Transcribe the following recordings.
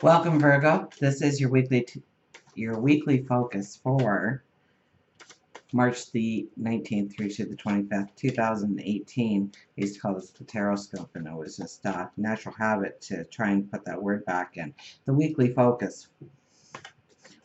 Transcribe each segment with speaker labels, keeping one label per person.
Speaker 1: Welcome, Virgo. This is your weekly focus for March the 19th through to the 25th, 2018. I used to call this the Taroscope, and it was just a natural habit to try and put that word back in. The weekly focus.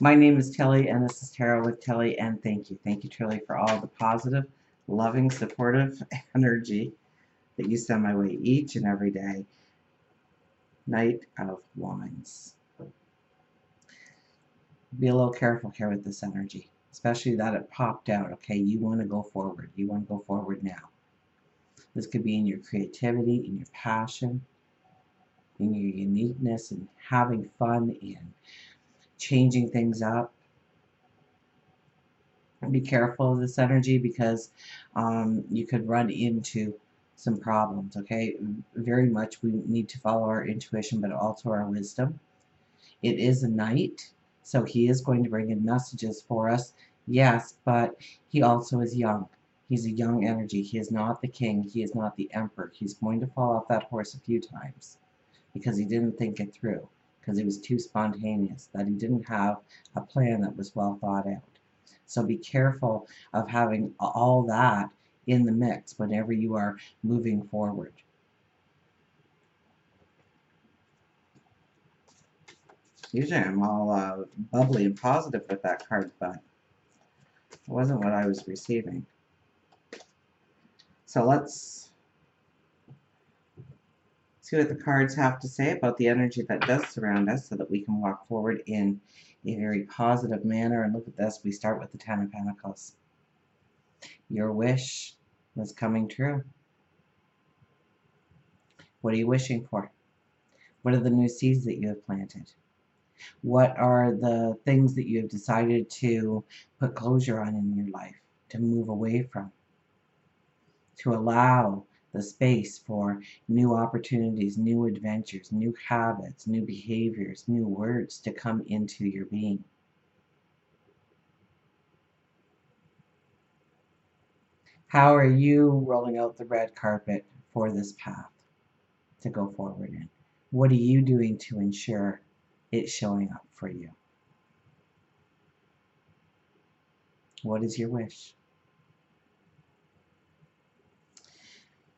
Speaker 1: My name is Tilly, and this is Tarot with Tilly, and thank you. Thank you, Tilly, for all the positive, loving, supportive energy that you send my way each and every day. Knight of Wands. Be a little careful here with this energy, especially that it popped out. Okay, you want to go forward. You want to go forward now. This could be in your creativity, in your passion, in your uniqueness, and having fun, and changing things up. Be careful of this energy because you could run into some problems. Okay, very much we need to follow our intuition, but also our wisdom. It is a knight, so he is going to bring in messages for us. Yes, but he also is young. He's a young energy. He is not the king. He is not the emperor. He's going to fall off that horse a few times because he didn't think it through, because he was too spontaneous, that he didn't have a plan that was well thought out. So be careful of having all that in the mix whenever you are moving forward. Usually I'm all bubbly and positive with that card, but it wasn't what I was receiving. So let's see what the cards have to say about the energy that does surround us so that we can walk forward in a very positive manner. And look at this. We start with the Ten of Pentacles. Your wish was coming true. What are you wishing for? What are the new seeds that you have planted? What are the things that you have decided to put closure on in your life, to move away from, to allow the space for new opportunities, new adventures, new habits, new behaviors, new words to come into your being? How are you rolling out the red carpet for this path to go forward in? What are you doing to ensure it's showing up for you? What is your wish?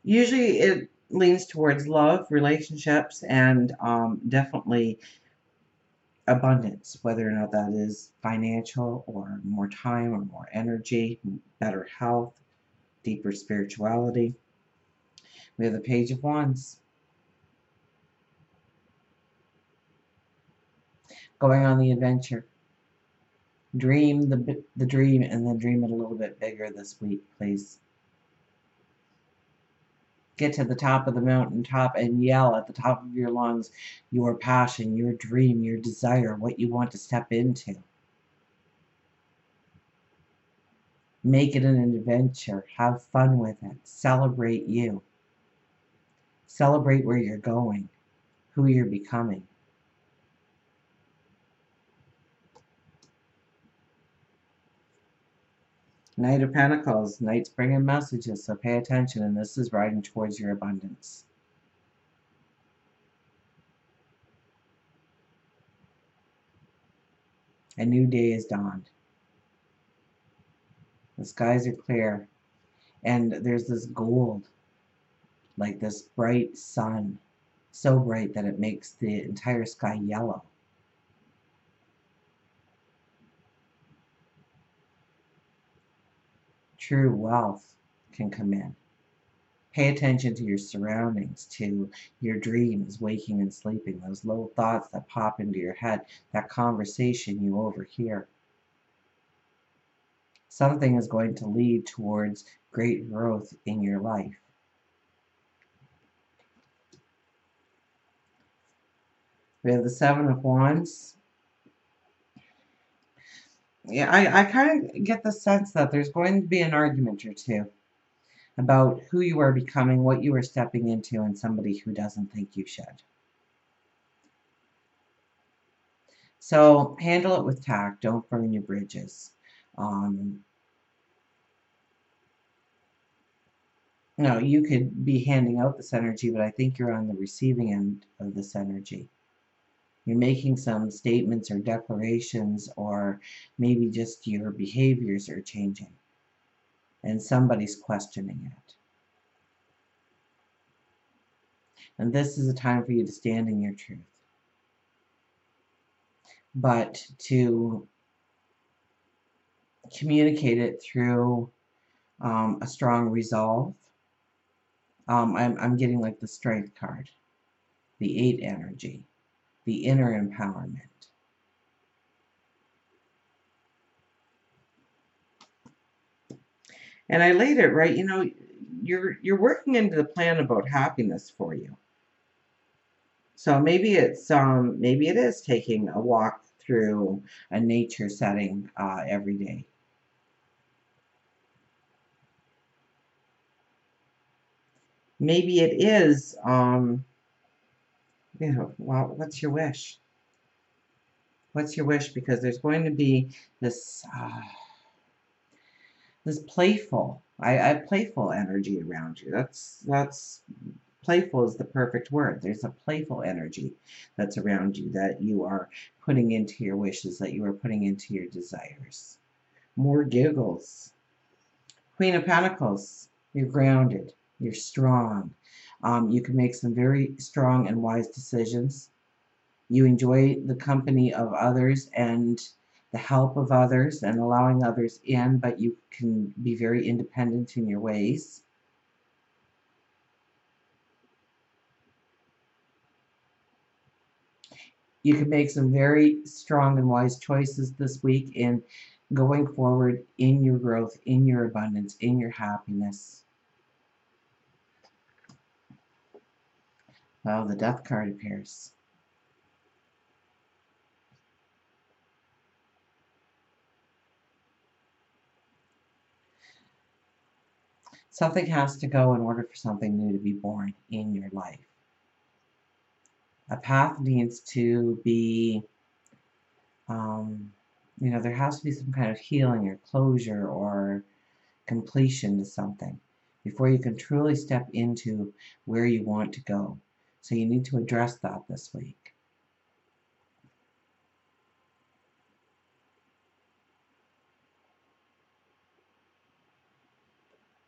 Speaker 1: Usually it leans towards love, relationships, and definitely abundance, whether or not that is financial or more time or more energy, better health, deeper spirituality. We have the Page of Wands. Going on the adventure. Dream the dream, and then dream it a little bit bigger this week, please. Get to the top of the mountaintop and yell at the top of your lungs your passion, your dream, your desire, what you want to step into. Make it an adventure. Have fun with it. Celebrate you. Celebrate where you're going, who you're becoming. Knight of Pentacles. Knights bring in messages, so pay attention, and this is riding towards your abundance. A new day is dawned. The skies are clear, and there's this gold, like this bright sun, so bright that it makes the entire sky yellow. True wealth can come in. Pay attention to your surroundings, to your dreams, waking and sleeping, those little thoughts that pop into your head, that conversation you overhear. Something is going to lead towards great growth in your life. We have the Seven of Wands. Yeah, I kind of get the sense that there's going to be an argument or two about who you are becoming, what you are stepping into, and somebody who doesn't think you should. So handle it with tact. Don't burn your bridges. No, you could be handing out this energy, but I think you're on the receiving end of this energy. You're making some statements or declarations, or maybe just your behaviors are changing and somebody's questioning it. And this is a time for you to stand in your truth. But to communicate it through a strong resolve. I'm getting like the Strength card, the 8 energy, the inner empowerment. And I laid it right, you're working into the plan about happiness for you. So maybe maybe it is taking a walk through a nature setting every day. Maybe it is, well, what's your wish? What's your wish? Because there's going to be this this playful, I playful energy around you. That's playful is the perfect word. There's a playful energy that's around you that you are putting into your wishes, that you are putting into your desires. More giggles. Queen of Pentacles. You're grounded. You're strong. You can make some very strong and wise decisions. You enjoy the company of others and the help of others and allowing others in, but you can be very independent in your ways. You can make some very strong and wise choices this week in going forward in your growth, in your abundance, in your happiness. Well, the Death card appears. Something has to go in order for something new to be born in your life. A path needs to be, there has to be some kind of healing or closure or completion to something before you can truly step into where you want to go. So you need to address that this week.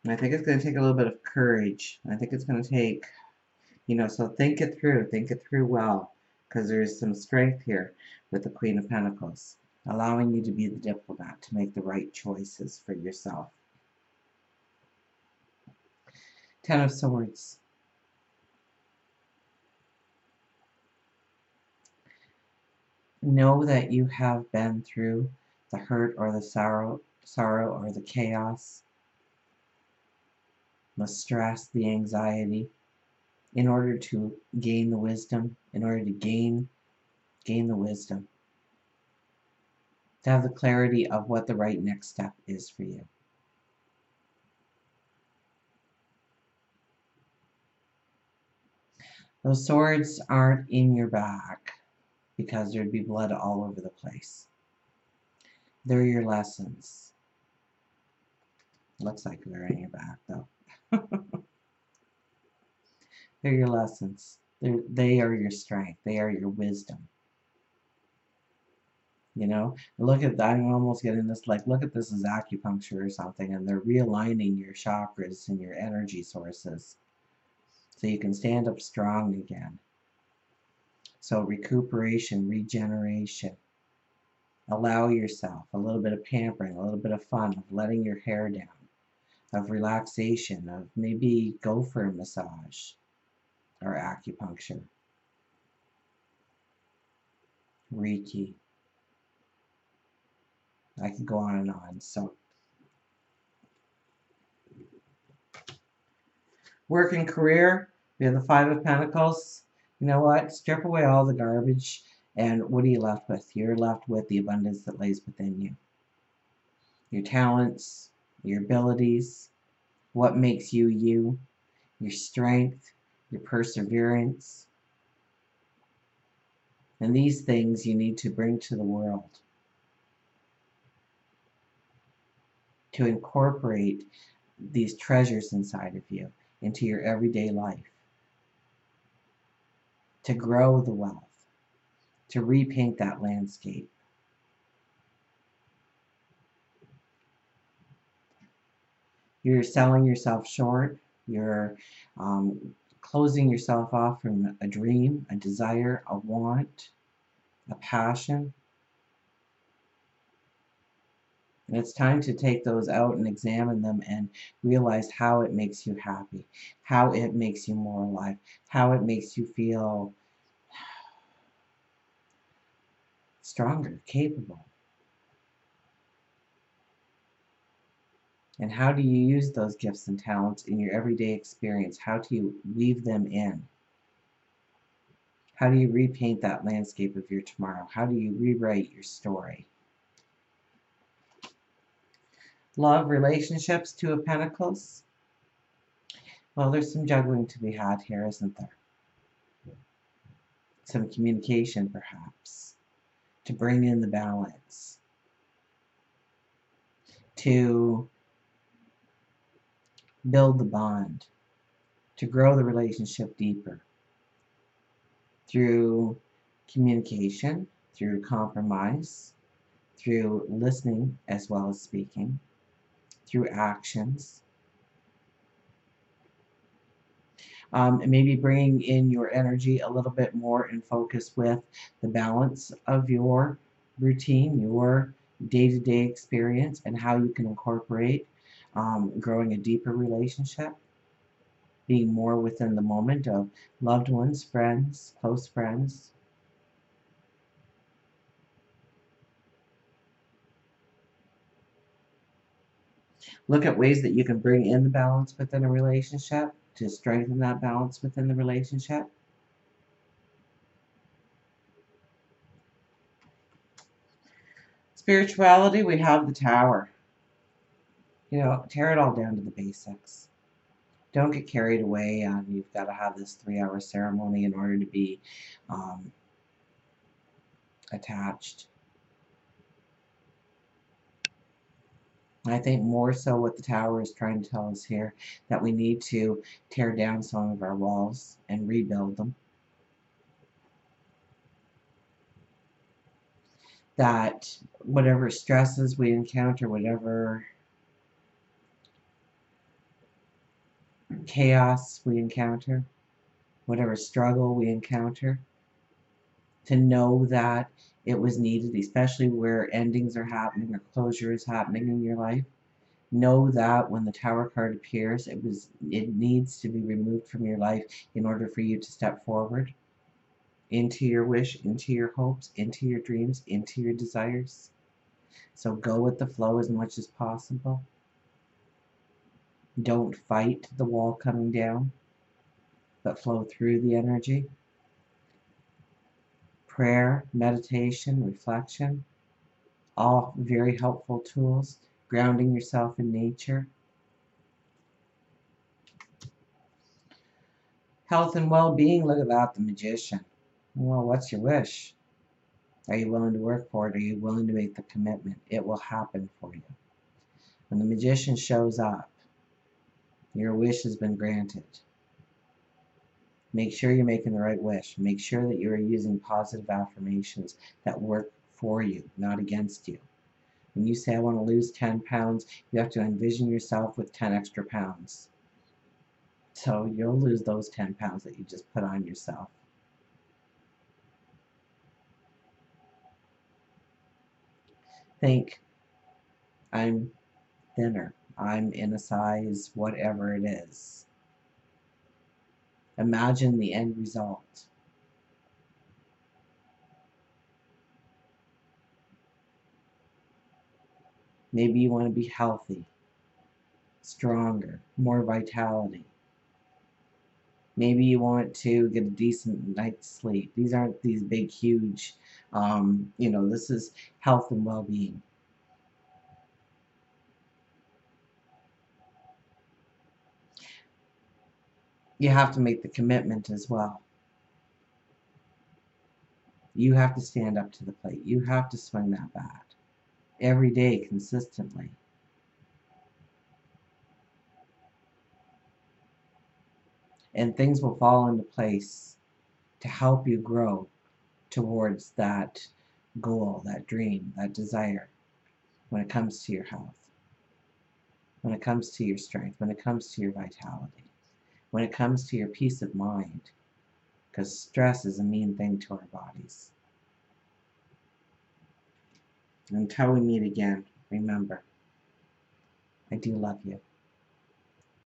Speaker 1: And I think it's going to take a little bit of courage. I think it's going to take, so think it through well, because there's some strength here with the Queen of Pentacles, allowing you to be the diplomat, to make the right choices for yourself. Ten of Swords. Know that you have been through the hurt or the sorrow or the chaos, the stress, the anxiety, in order to gain the wisdom, in order to gain the wisdom, to have the clarity of what the right next step is for you. Those swords aren't in your back because there'd be blood all over the place. They're your lessons. Looks like they're in your back, though. They're your lessons. They are your strength. They are your wisdom. Look at that. I'm almost getting this, like, look at this as acupuncture or something, and they're realigning your chakras and your energy sources so you can stand up strong again. So recuperation, regeneration. Allow yourself a little bit of pampering, a little bit of fun, of letting your hair down, of relaxation, of maybe go for a massage or acupuncture, Reiki. I could go on and on. So work and career, we have the Five of Pentacles. You know what? Strip away all the garbage, and what are you left with? You're left with the abundance that lays within you. Your talents, your abilities, what makes you you, your strength, your perseverance. And these things you need to bring to the world, to incorporate these treasures inside of you into your everyday life, to grow the wealth, to repaint that landscape. You're selling yourself short. You're closing yourself off from a dream, a desire, a want, a passion. And it's time to take those out and examine them and realize how it makes you happy, how it makes you more alive, how it makes you feel stronger, capable. And how do you use those gifts and talents in your everyday experience? How do you weave them in? How do you repaint that landscape of your tomorrow? How do you rewrite your story? Love, relationships, Two of Pentacles. Well, there's some juggling to be had here, isn't there? Some communication, perhaps, to bring in the balance, to build the bond, to grow the relationship deeper through communication, through compromise, through listening as well as speaking, through actions. Maybe bringing in your energy a little bit more in focus with the balance of your routine, your day-to-day experience, and how you can incorporate growing a deeper relationship, being more within the moment of loved ones, friends, close friends. Look at ways that you can bring in the balance within a relationship to strengthen that balance within the relationship. Spirituality, we have the Tower. You know, tear it all down to the basics. Don't get carried away on you've got to have this 3-hour ceremony in order to be attached. I think more so what the Tower is trying to tell us here, that we need to tear down some of our walls and rebuild them. That whatever stresses we encounter, whatever chaos we encounter, whatever struggle we encounter, to know that it was needed, especially where endings are happening or closure is happening in your life. Know that when the Tower card appears, it needs to be removed from your life in order for you to step forward into your wish, into your hopes, into your dreams, into your desires. So go with the flow as much as possible. Don't fight the wall coming down, but flow through the energy. Prayer, meditation, reflection, all very helpful tools. Grounding yourself in nature. Health and well-being, look at that, the Magician. Well, what's your wish? Are you willing to work for it? Are you willing to make the commitment? It will happen for you. When the Magician shows up, your wish has been granted. Make sure you're making the right wish. Make sure that you are using positive affirmations that work for you, not against you. When you say, I want to lose 10 pounds, you have to envision yourself with 10 extra pounds. So you'll lose those 10 pounds that you just put on yourself. Think, I'm thinner. I'm in a size whatever it is. Imagine the end result. Maybe you want to be healthy, stronger, more vitality. Maybe you want to get a decent night's sleep. These aren't these big, huge, this is health and well-being. You have to make the commitment as well. You have to stand up to the plate. You have to swing that bat every day consistently. And things will fall into place to help you grow towards that goal, that dream, that desire, when it comes to your health, when it comes to your strength, when it comes to your vitality, when it comes to your peace of mind, because stress is a mean thing to our bodies. Until we meet again, remember, I do love you.